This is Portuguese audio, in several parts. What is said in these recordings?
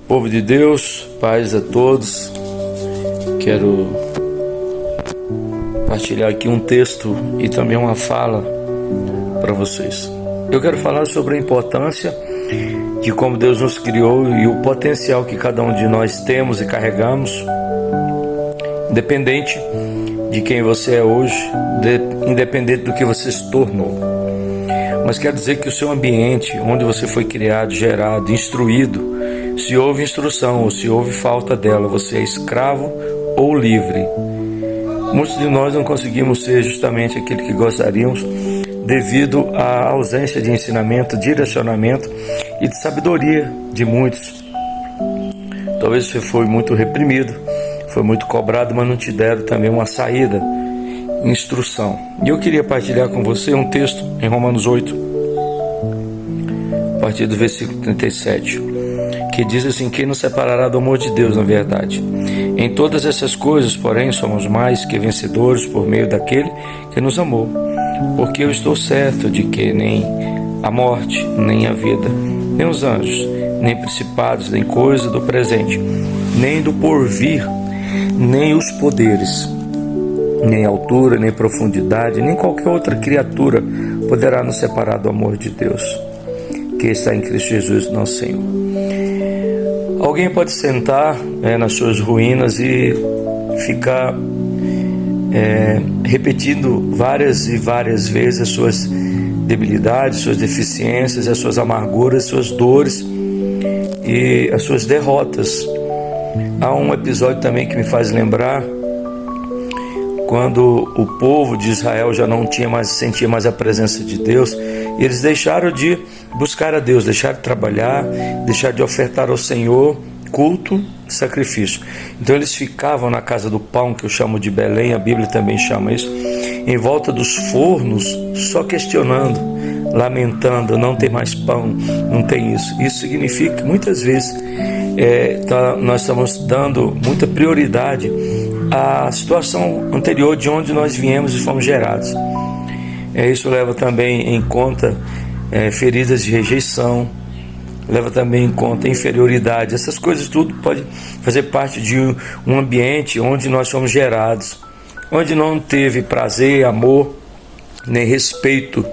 Povo de Deus, paz a todos. Quero partilhar aqui um texto e também uma fala para vocês. Eu quero falar sobre a importância de como Deus nos criou e o potencial que cada um de nós temos e carregamos, independente de quem você é hoje, independente do que você se tornou. Mas quero dizer que o seu ambiente, onde você foi criado, gerado, instruído, se houve instrução ou se houve falta dela, você é escravo ou livre. Muitos de nós não conseguimos ser justamente aquilo que gostaríamos devido à ausência de ensinamento, direcionamento e de sabedoria de muitos. Talvez você foi muito reprimido, foi muito cobrado, mas não te deram também uma saída, instrução. E eu queria partilhar com você um texto em Romanos 8, a partir do versículo 37, que diz assim: quem nos separará do amor de Deus, na verdade? Em todas essas coisas, porém, somos mais que vencedores por meio daquele que nos amou. Porque eu estou certo de que nem a morte, nem a vida, nem os anjos, nem principados, nem coisa do presente, nem do porvir, nem os poderes, nem altura, nem profundidade, nem qualquer outra criatura poderá nos separar do amor de Deus, que está em Cristo Jesus, nosso Senhor. Alguém pode sentar nas suas ruínas e ficar repetindo várias e várias vezes as suas debilidades, suas deficiências, as suas amarguras, suas dores e as suas derrotas. Há um episódio também que me faz lembrar quando o povo de Israel já não sentia mais a presença de Deus, e eles deixaram de buscar a Deus, deixaram de trabalhar, deixaram de ofertar ao Senhor culto, sacrifício. Então eles ficavam na casa do pão, que eu chamo de Belém, a Bíblia também chama isso, em volta dos fornos, só questionando, lamentando: não tem mais pão, não tem isso. Isso significa que muitas vezes nós estamos dando muita prioridade à situação anterior de onde nós viemos e fomos gerados. Isso leva também em conta feridas de rejeição, leva também em conta inferioridade. Essas coisas tudo pode fazer parte de um ambiente onde nós fomos gerados, onde não teve prazer, amor, nem respeito.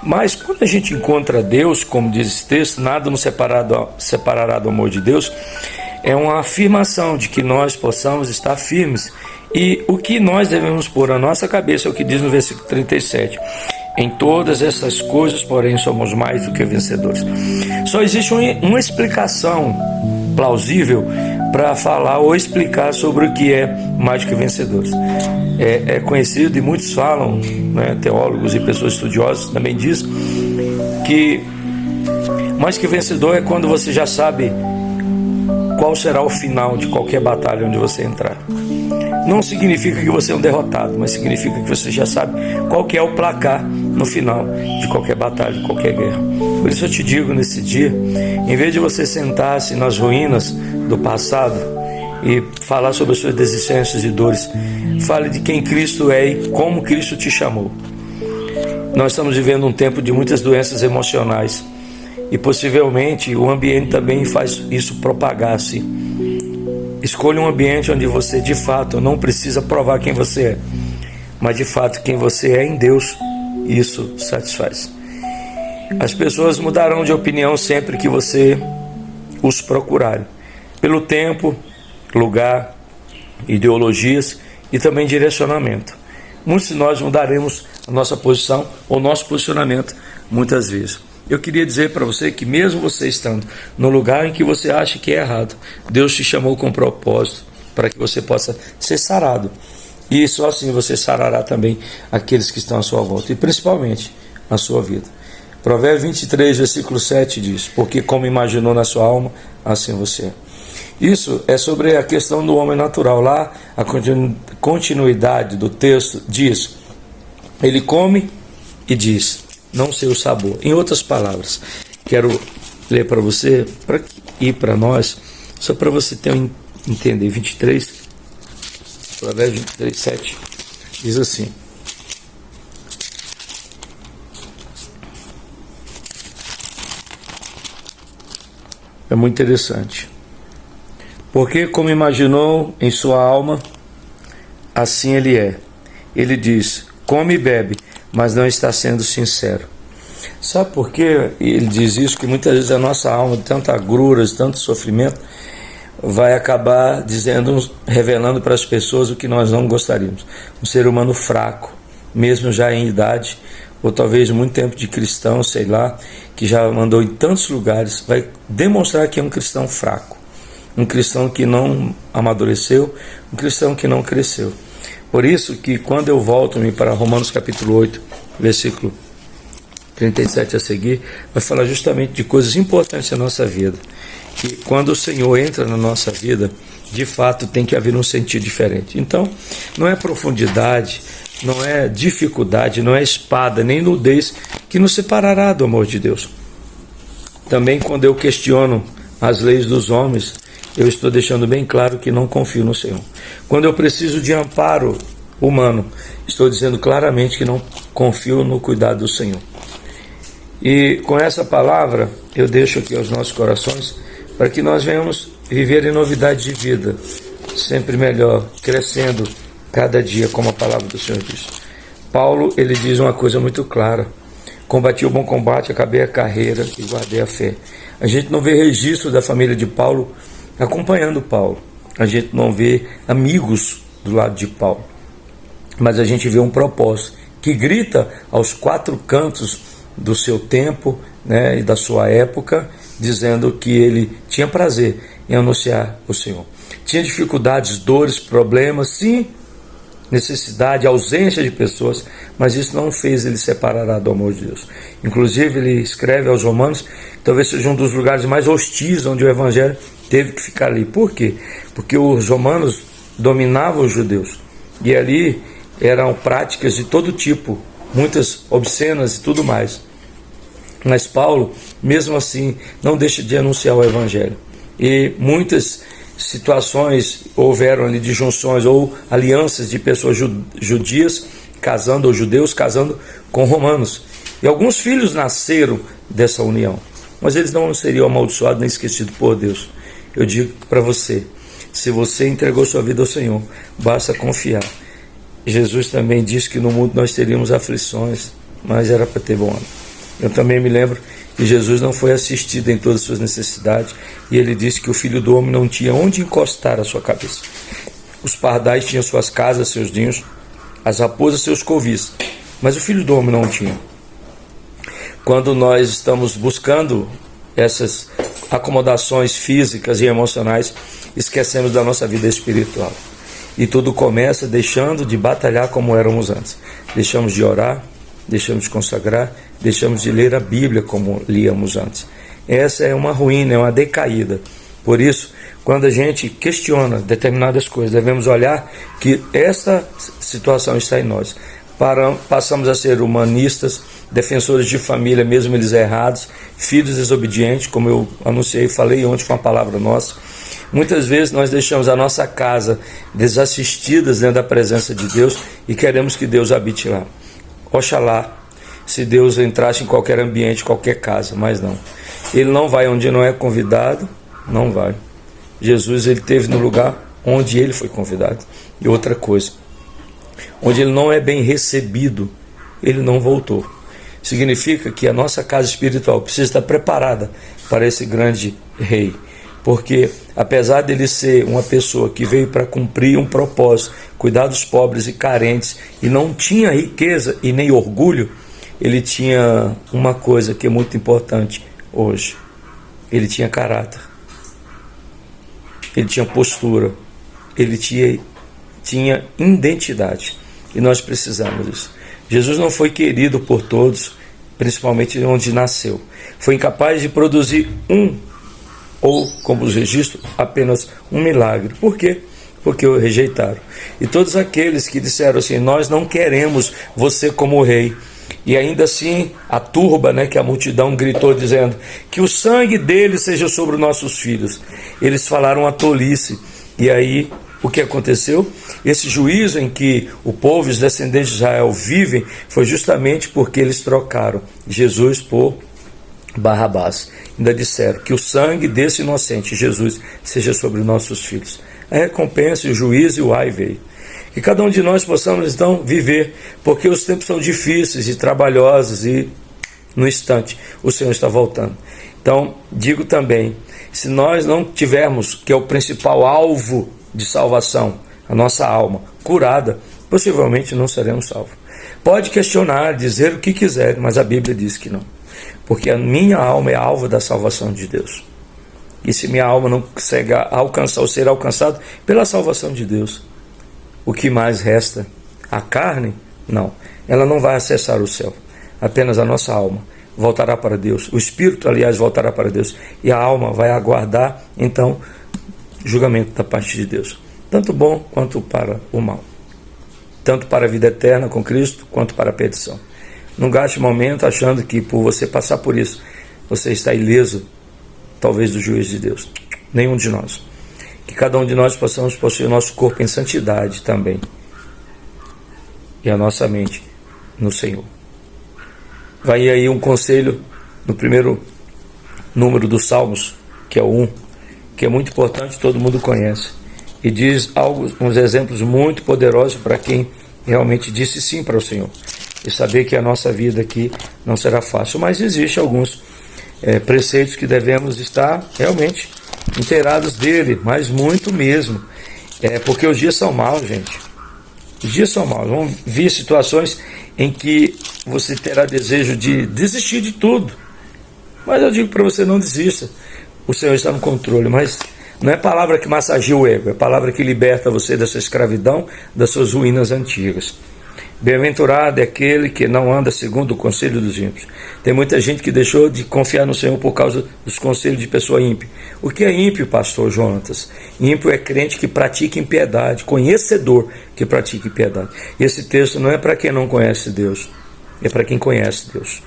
Mas quando a gente encontra Deus, como diz esse texto, nada nos separará do amor de Deus, é uma afirmação de que nós possamos estar firmes. E o que nós devemos pôr na nossa cabeça é o que diz no versículo 37. Em todas essas coisas, porém, somos mais do que vencedores. Só existe uma explicação plausível para falar ou explicar sobre o que é mais do que vencedores. É conhecido e muitos falam, teólogos e pessoas estudiosas também dizem, que mais que vencedor é quando você já sabe qual será o final de qualquer batalha onde você entrar. Não significa que você é um derrotado, mas significa que você já sabe qual que é o placar no final de qualquer batalha, de qualquer guerra. Por isso eu te digo nesse dia, em vez de você sentar-se nas ruínas do passado e falar sobre as suas desistências e dores, fale de quem Cristo é e como Cristo te chamou. Nós estamos vivendo um tempo de muitas doenças emocionais e possivelmente o ambiente também faz isso propagar-se. Escolha um ambiente onde você de fato não precisa provar quem você é, mas de fato quem você é em Deus, isso satisfaz. As pessoas mudarão de opinião sempre que você os procurar, pelo tempo, lugar, ideologias e também direcionamento. Muitos de nós mudaremos a nossa posição ou nosso posicionamento muitas vezes. Eu queria dizer para você que mesmo você estando no lugar em que você acha que é errado, Deus te chamou com propósito para que você possa ser sarado. E só assim você sarará também aqueles que estão à sua volta, e principalmente a sua vida. Provérbios 23, versículo 7 diz: porque como imaginou na sua alma, assim você é. Isso é sobre a questão do homem natural. Lá a continuidade do texto diz: ele come e diz, não sei o sabor. Em outras palavras, quero ler para você e para nós, só para você entender. 23, Provérbios 23, 7, diz assim: é muito interessante. Porque como imaginou em sua alma, assim ele é. Ele diz, come e bebe, mas não está sendo sincero. Sabe por que ele diz isso? Que muitas vezes a nossa alma, de tanta agruras, de tanto sofrimento, vai acabar dizendo, revelando para as pessoas o que nós não gostaríamos. Um ser humano fraco, mesmo já em idade, ou talvez muito tempo de cristão, sei lá, que já andou em tantos lugares, vai demonstrar que é um cristão fraco, um cristão que não amadureceu, um cristão que não cresceu. Por isso que quando eu volto-me para Romanos capítulo 8, versículo 37 a seguir, vai falar justamente de coisas importantes na nossa vida. Que quando o Senhor entra na nossa vida, de fato tem que haver um sentido diferente. Então, não é profundidade, não é dificuldade, não é espada, nem nudez que nos separará do amor de Deus. Também quando eu questiono as leis dos homens, eu estou deixando bem claro que não confio no Senhor. Quando eu preciso de amparo humano, estou dizendo claramente que não confio no cuidado do Senhor. E com essa palavra, eu deixo aqui aos nossos corações, para que nós venhamos viver em novidade de vida, sempre melhor, crescendo cada dia, como a palavra do Senhor diz. Paulo, ele diz uma coisa muito clara: combati o bom combate, acabei a carreira e guardei a fé. A gente não vê registro da família de Paulo acompanhando Paulo, a gente não vê amigos do lado de Paulo, mas a gente vê um propósito que grita aos quatro cantos do seu tempo, né, e da sua época, dizendo que ele tinha prazer em anunciar o Senhor. Tinha dificuldades, dores, problemas, sim, necessidade, ausência de pessoas, mas isso não fez ele separar do amor de Deus. Inclusive ele escreve aos Romanos, talvez seja um dos lugares mais hostis onde o Evangelho teve que ficar ali. Por quê? Porque os romanos dominavam os judeus, e ali eram práticas de todo tipo, muitas obscenas e tudo mais. Mas Paulo, mesmo assim, não deixa de anunciar o Evangelho. E muitas situações houveram ali de junções ou alianças de pessoas judias casando, ou judeus casando com romanos. E alguns filhos nasceram dessa união, mas eles não seriam amaldiçoados nem esquecidos por Deus. Eu digo para você, se você entregou sua vida ao Senhor, basta confiar. Jesus também disse que no mundo nós teríamos aflições, mas era para ter bom ânimo. Eu também me lembro que Jesus não foi assistido em todas as suas necessidades, e ele disse que o Filho do Homem não tinha onde encostar a sua cabeça. Os pardais tinham suas casas, seus ninhos, as raposas seus covis, mas o Filho do Homem não tinha. Quando nós estamos buscando essas acomodações físicas e emocionais, esquecemos da nossa vida espiritual. E tudo começa deixando de batalhar como éramos antes. Deixamos de orar, deixamos de consagrar, deixamos de ler a Bíblia como líamos antes. Essa é uma ruína, é uma decaída. Por isso, quando a gente questiona determinadas coisas, devemos olhar que essa situação está em nós. Passamos a ser humanistas, defensores de família, mesmo eles errados, filhos desobedientes, como eu anunciei e falei ontem, foi uma palavra nossa. Muitas vezes nós deixamos a nossa casa desassistidas dentro da presença de Deus e queremos que Deus habite lá. Oxalá, se Deus entrasse em qualquer ambiente, qualquer casa, mas não. Ele não vai onde não é convidado, não vai. Jesus, ele esteve no lugar onde ele foi convidado. E outra coisa, onde ele não é bem recebido, ele não voltou. Significa que a nossa casa espiritual precisa estar preparada para esse grande rei. Porque apesar dele ser uma pessoa que veio para cumprir um propósito, cuidar dos pobres e carentes, e não tinha riqueza e nem orgulho, ele tinha uma coisa que é muito importante hoje: ele tinha caráter, ele tinha postura, ele tinha identidade, e nós precisamos disso. Jesus não foi querido por todos, principalmente onde nasceu. Foi incapaz de produzir ou, como os registros, apenas um milagre. Por quê? Porque o rejeitaram. E todos aqueles que disseram assim: nós não queremos você como rei, e ainda assim a turba, que a multidão gritou dizendo que o sangue dele seja sobre os nossos filhos, eles falaram a tolice. E aí o que aconteceu? Esse juízo em que o povo e os descendentes de Israel vivem foi justamente porque eles trocaram Jesus por Barrabás. ainda disseram que o sangue desse inocente Jesus seja sobre nossos filhos. A recompensa, o juízo e o ai veio. Que cada um de nós possamos então viver, porque os tempos são difíceis e trabalhosos e no instante o Senhor está voltando. Então digo também, se nós não tivermos, que é o principal alvo de salvação, a nossa alma curada, possivelmente não seremos salvos. Pode questionar, dizer o que quiser, mas a Bíblia diz que não. Porque a minha alma é alvo da salvação de Deus. E se minha alma não consegue alcançar ou ser alcançada pela salvação de Deus, o que mais resta? A carne? Não. Ela não vai acessar o céu. Apenas a nossa alma voltará para Deus. O espírito, aliás, voltará para Deus. E a alma vai aguardar, então, julgamento da parte de Deus. Tanto bom quanto para o mal. Tanto para a vida eterna com Cristo, quanto para a perdição. Não gaste momento achando que por você passar por isso, você está ileso, talvez, do juízo de Deus. Nenhum de nós. Que cada um de nós possamos possuir o nosso corpo em santidade também. E a nossa mente no Senhor. Vai aí um conselho no primeiro número dos Salmos, que é o 1, que é muito importante, todo mundo conhece. E diz uns exemplos muito poderosos para quem realmente disse sim para o Senhor. E saber que a nossa vida aqui não será fácil. Mas existem alguns preceitos que devemos estar realmente inteirados dele, mas muito mesmo. Porque os dias são maus, gente. Os dias são maus. Vão vir situações em que você terá desejo de desistir de tudo. Mas eu digo para você, não desista. O Senhor está no controle, mas não é palavra que massageia o ego, é palavra que liberta você dessa escravidão, das suas ruínas antigas. Bem-aventurado é aquele que não anda segundo o conselho dos ímpios. Tem muita gente que deixou de confiar no Senhor por causa dos conselhos de pessoa ímpia. O que é ímpio, pastor Jonatas? Ímpio é crente que pratica impiedade, conhecedor que pratica impiedade. E esse texto não é para quem não conhece Deus, é para quem conhece Deus.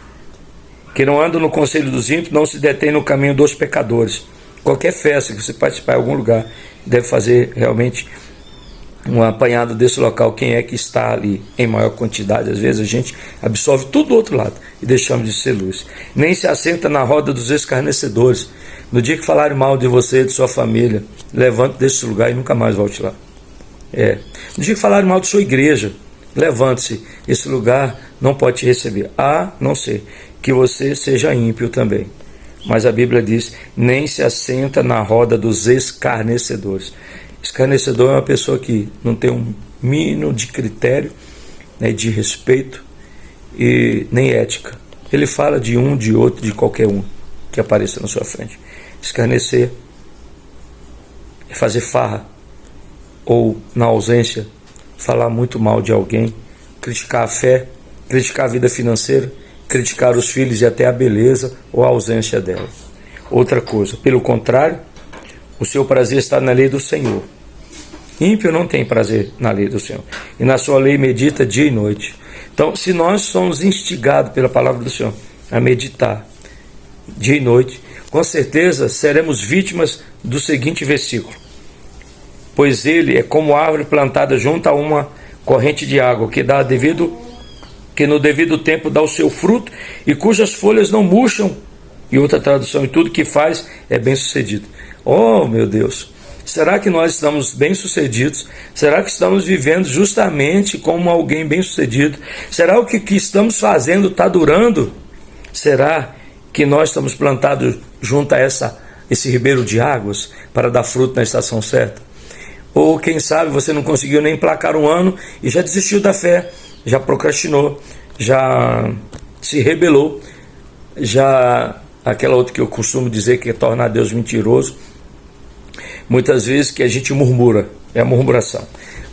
Quem não anda no conselho dos ímpios não se detém no caminho dos pecadores. Qualquer festa que você participar em algum lugar deve fazer realmente um apanhado desse local, quem é que está ali em maior quantidade. Às vezes a gente absorve tudo do outro lado e deixamos de ser luz. Nem se assenta na roda dos escarnecedores. No dia que falarem mal de você e de sua família, levante desse lugar e nunca mais volte lá. No dia que falarem mal de sua igreja, levante-se. Esse lugar não pode te receber, a não ser que você seja ímpio também. Mas a Bíblia diz, nem se assenta na roda dos escarnecedores. Escarnecedor é uma pessoa que não tem um mínimo de critério, né, de respeito e nem ética. Ele fala de um, de outro, de qualquer um que apareça na sua frente. Escarnecer é fazer farra ou, na ausência, falar muito mal de alguém, criticar a fé, criticar a vida financeira, criticar os filhos e até a beleza ou a ausência dela. Outra coisa, pelo contrário, o seu prazer está na lei do Senhor. Ímpio não tem prazer na lei do Senhor, e na sua lei medita dia e noite. Então, se nós somos instigados pela palavra do Senhor a meditar dia e noite, com certeza seremos vítimas do seguinte versículo: pois ele é como árvore plantada junto a uma corrente de água, que no devido tempo dá o seu fruto, e cujas folhas não murcham. E outra tradução, e tudo que faz é bem sucedido. Oh, meu Deus! Será que nós estamos bem-sucedidos? Será que estamos vivendo justamente como alguém bem-sucedido? Será que o que estamos fazendo está durando? Será que nós estamos plantados junto a esse ribeiro de águas para dar fruto na estação certa? Ou quem sabe você não conseguiu nem emplacar um ano e já desistiu da fé, já procrastinou, já se rebelou, já aquela outra que eu costumo dizer que é tornar Deus mentiroso. Muitas vezes que a gente murmura, é a murmuração.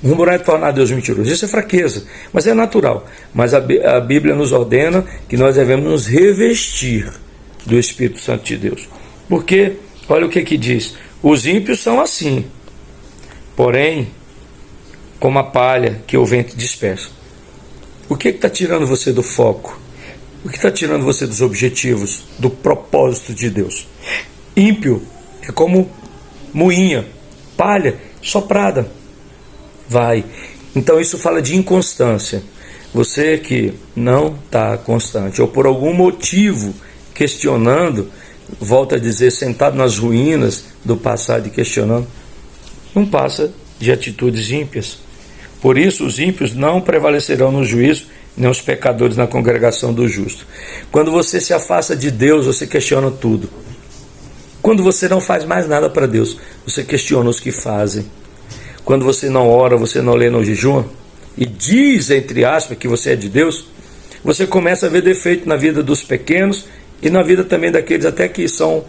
Murmurar é tornar Deus mentiroso. Isso é fraqueza, mas é natural. Mas a Bíblia nos ordena que nós devemos nos revestir do Espírito Santo de Deus. Porque, olha o que diz: os ímpios são assim, porém, como a palha que o vento dispersa. O que está tirando você do foco? O que está tirando você dos objetivos, do propósito de Deus? Ímpio é como moinha, palha, soprada. Vai. Então isso fala de inconstância. Você que não está constante, ou por algum motivo questionando, volto a dizer, sentado nas ruínas do passado e questionando, não passa de atitudes ímpias. Por isso, os ímpios não prevalecerão no juízo, nem os pecadores na congregação do justo. Quando você se afasta de Deus, você questiona tudo. Quando você não faz mais nada para Deus, você questiona os que fazem. Quando você não ora, você não lê no jejum, e diz, entre aspas, que você é de Deus, você começa a ver defeito na vida dos pequenos e na vida também daqueles até que são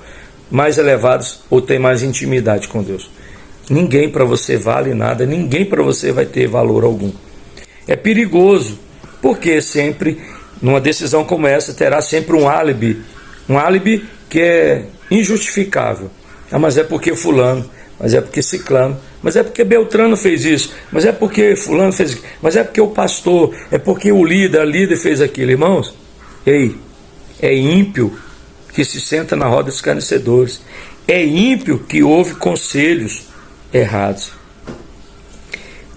mais elevados ou têm mais intimidade com Deus. Ninguém para você vale nada, ninguém para você vai ter valor algum. É perigoso, porque sempre, numa decisão como essa, terá sempre um álibi que é injustificável. Ah, mas é porque fulano, mas é porque ciclano, mas é porque Beltrano fez isso, mas é porque fulano fez aquilo, mas é porque o pastor, é porque a líder fez aquilo. Irmãos, ei, é ímpio que se senta na roda dos escarnecedores, é ímpio que ouve conselhos errados.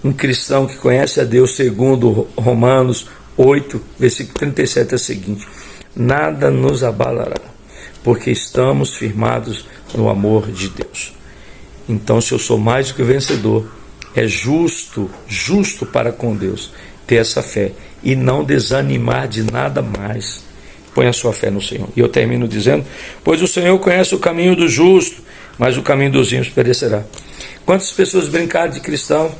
Um cristão que conhece a Deus, segundo Romanos 8, versículo 37, é o seguinte: nada nos abalará, porque estamos firmados no amor de Deus. Então, se eu sou mais do que vencedor, é justo para com Deus ter essa fé e não desanimar de nada mais. Põe a sua fé no Senhor. E eu termino dizendo: pois o Senhor conhece o caminho do justo, mas o caminho dos ímpios perecerá. Quantas pessoas brincaram de cristão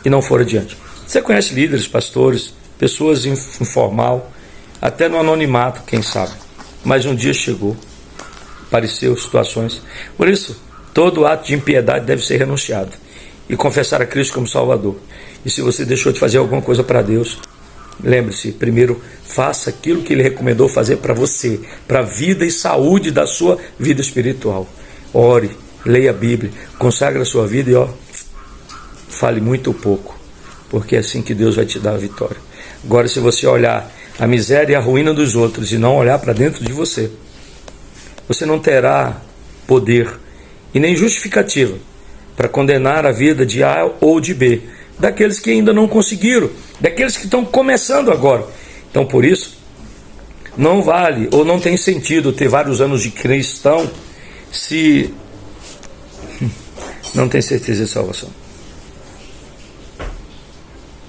e não foram adiante? Você conhece líderes, pastores, pessoas informal, até no anonimato, quem sabe. Mas um dia chegou, apareceu situações. Por isso, todo ato de impiedade deve ser renunciado e confessar a Cristo como Salvador. E se você deixou de fazer alguma coisa para Deus, lembre-se, primeiro faça aquilo que Ele recomendou fazer para você, para a vida e saúde da sua vida espiritual. Ore, leia a Bíblia, consagre a sua vida e fale muito ou pouco, porque é assim que Deus vai te dar a vitória. Agora, se você olhar a miséria e a ruína dos outros e não olhar para dentro de você, você não terá poder e nem justificativa para condenar a vida de A ou de B, daqueles que ainda não conseguiram, daqueles que estão começando agora. Então, por isso, não vale ou não tem sentido ter vários anos de cristão se não tem certeza de salvação.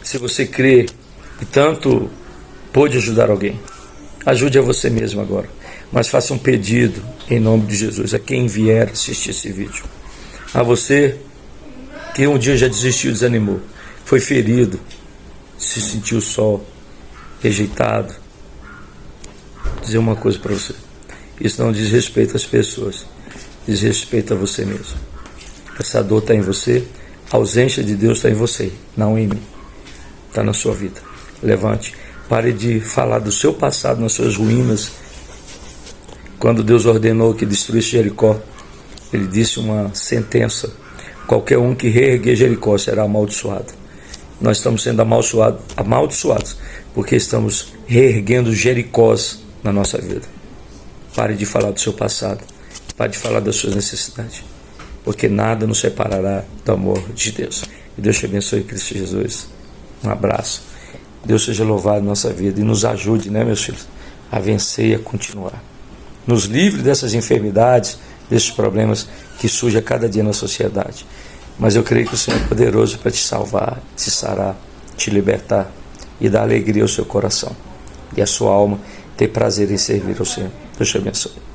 Se você crê e tanto pode ajudar alguém, ajude a você mesmo agora. Mas faça um pedido em nome de Jesus a quem vier assistir esse vídeo. A você que um dia já desistiu, desanimou, foi ferido, se sentiu só, rejeitado. Vou dizer uma coisa para você: isso não diz respeito às pessoas, diz respeito a você mesmo. Essa dor está em você, a ausência de Deus está em você, não em mim. Está na sua vida. Levante, pare de falar do seu passado, nas suas ruínas. Quando Deus ordenou que destruísse Jericó, Ele disse uma sentença: qualquer um que reerguer Jericó será amaldiçoado. Nós estamos sendo amaldiçoados porque estamos reerguendo Jericós na nossa vida. Pare de falar do seu passado, pare de falar das suas necessidades, porque nada nos separará do amor de Deus. Que Deus te abençoe, Cristo Jesus. Um abraço. Deus seja louvado na nossa vida e nos ajude, meus filhos, a vencer e a continuar. Nos livre dessas enfermidades, desses problemas que surgem a cada dia na sociedade. Mas eu creio que o Senhor é poderoso para te salvar, te sarar, te libertar e dar alegria ao seu coração e à sua alma ter prazer em servir ao Senhor. Deus te abençoe.